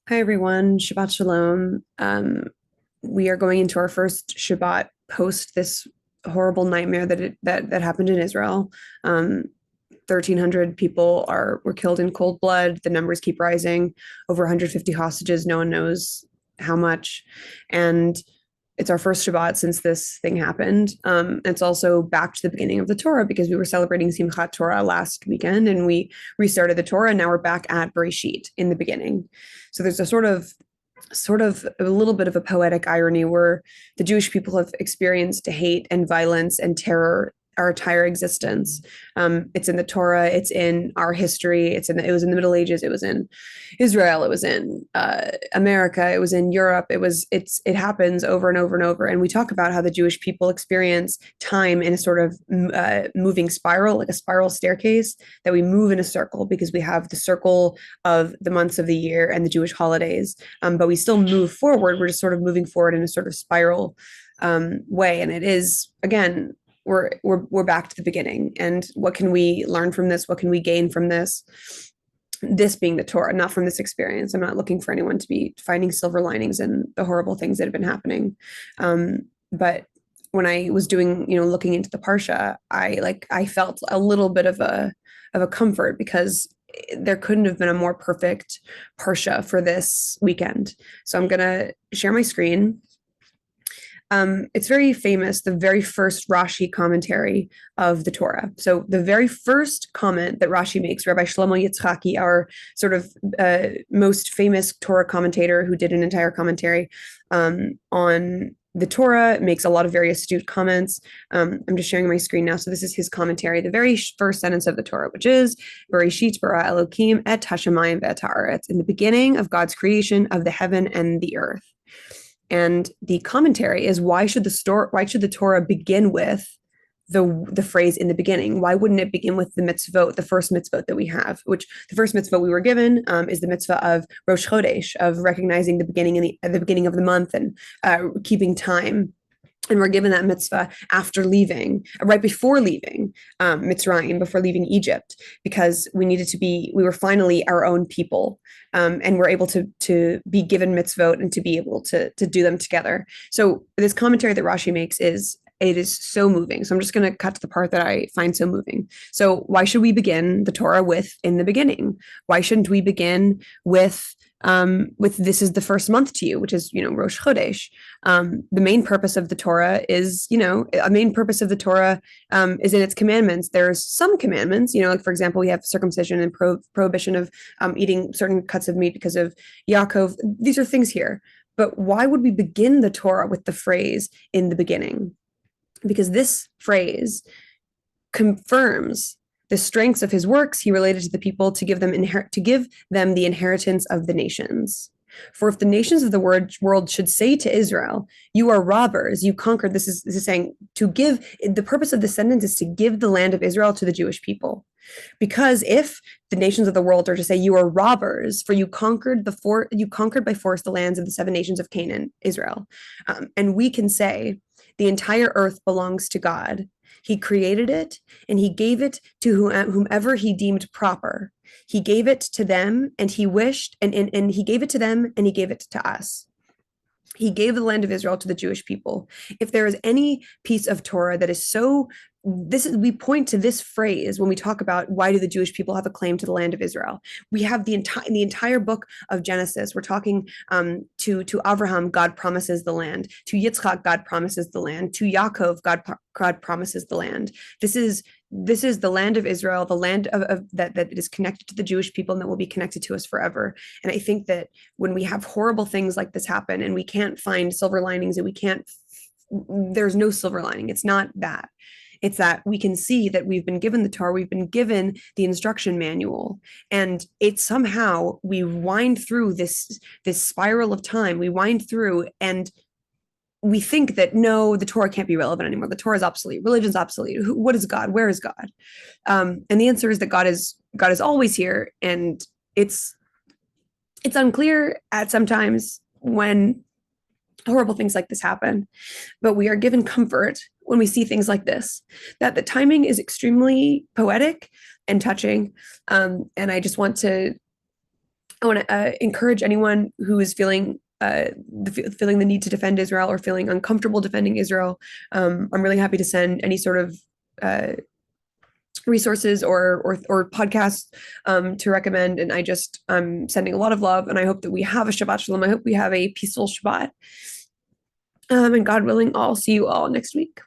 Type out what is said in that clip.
Hi, everyone. Shabbat Shalom. We are going into our first Shabbat post this horrible nightmare that happened in Israel. 1,300 people were killed in cold blood. The numbers keep rising. Over 150 hostages. No one knows how much. And it's our first Shabbat since this thing happened. It's also back to the beginning of the Torah because we were celebrating Simchat Torah last weekend and we restarted the Torah. And now we're back at Bereshit in the beginning. So there's a sort of a little bit of a poetic irony where the Jewish people have experienced hate and violence and terror our entire existence. It's in the Torah. It's in our history. It was in the Middle Ages. It was in Israel. It was in America. It was in Europe. It happens over and over and over. And we talk about how the Jewish people experience time in a sort of moving spiral, like a spiral staircase that we move in a circle because we have the circle of the months of the year and the Jewish holidays. But we still move forward. We're just sort of moving forward in a sort of spiral way. And it is, again, we're back to the beginning. And what can we learn from this? What can we gain from this? This being the Torah, not from this experience. I'm not looking for anyone to be finding silver linings in the horrible things that have been happening. But when I was doing, looking into the Parsha, I felt a little bit of a comfort because there couldn't have been a more perfect Parsha for this weekend. So I'm gonna share my screen. It's very famous, the very first Rashi commentary of the Torah. So the very first comment that Rashi makes, Rabbi Shlomo Yitzchaki, our sort of most famous Torah commentator who did an entire commentary on the Torah, makes a lot of very astute comments. I'm just sharing my screen now. So this is his commentary, the very first sentence of the Torah, which is Bereshit bara Elokim et hashamayim ve'et haaretz, in the beginning of God's creation of the heaven and the earth. And the commentary is why should the Torah begin with the phrase in the beginning? Why wouldn't it begin with the mitzvot, the first mitzvot that we have, which the first mitzvah we were given is the mitzvah of Rosh Chodesh, of recognizing the beginning and the beginning of the month and keeping time. And we're given that mitzvah after leaving, right before leaving Mitzrayim, before leaving Egypt, because we were finally our own people, and we're able to be given mitzvot and to be able to do them together. So this commentary that Rashi makes it is so moving. So I'm just going to cut to the part that I find so moving. So why should we begin the Torah with in the beginning? Why shouldn't we begin with this is the first month to you, which is, Rosh Chodesh. The main purpose of the Torah is, a main purpose of the Torah is in its commandments. There's some commandments, like, for example, we have circumcision and prohibition of eating certain cuts of meat because of Yaakov. These are things here. But why would we begin the Torah with the phrase in the beginning? Because this phrase confirms the strengths of his works he related to the people to give them the inheritance of the nations. For if the nations of the world should say to Israel, "You are robbers, you conquered," this is saying to give. The purpose of the sentence is to give the land of Israel to the Jewish people. Because if the nations of the world are to say, "You are robbers, for you conquered by force the lands of the seven nations of Canaan, Israel," and we can say, the entire earth belongs to God. He created it and he gave it to whomever he deemed proper. He gave it to them and he wished, and he gave it to them and he gave it to us. He gave the land of Israel to the Jewish people. If there is any piece of Torah that is so, we point to this phrase when we talk about why do the Jewish people have a claim to the land of Israel. We have the entire book of Genesis. We're talking to Abraham, God promises the land. To Yitzchak, God promises the land. To Yaakov, God promises the land. This is the land of Israel, the land that is connected to the Jewish people and that will be connected to us forever. And I think that when we have horrible things like this happen and we can't find silver linings, and there's no silver lining. It's not that. It's that we can see that we've been given the Torah, we've been given the instruction manual, and it's somehow we wind through this spiral of time. We wind through and we think that no, the Torah can't be relevant anymore. The Torah is obsolete. Religion's obsolete. What is God? Where is God? And the answer is that God is always here, and it's unclear at sometimes when horrible things like this happen. But we are given comfort when we see things like this, that the timing is extremely poetic and touching. And I just want to I want to encourage anyone who is feeling the need to defend Israel or feeling uncomfortable defending Israel. I'm really happy to send any sort of uh, resources or podcasts to recommend. And I'm sending a lot of love, and I hope that we have a Shabbat Shalom. I hope we have a peaceful Shabbat. And God willing, I'll see you all next week.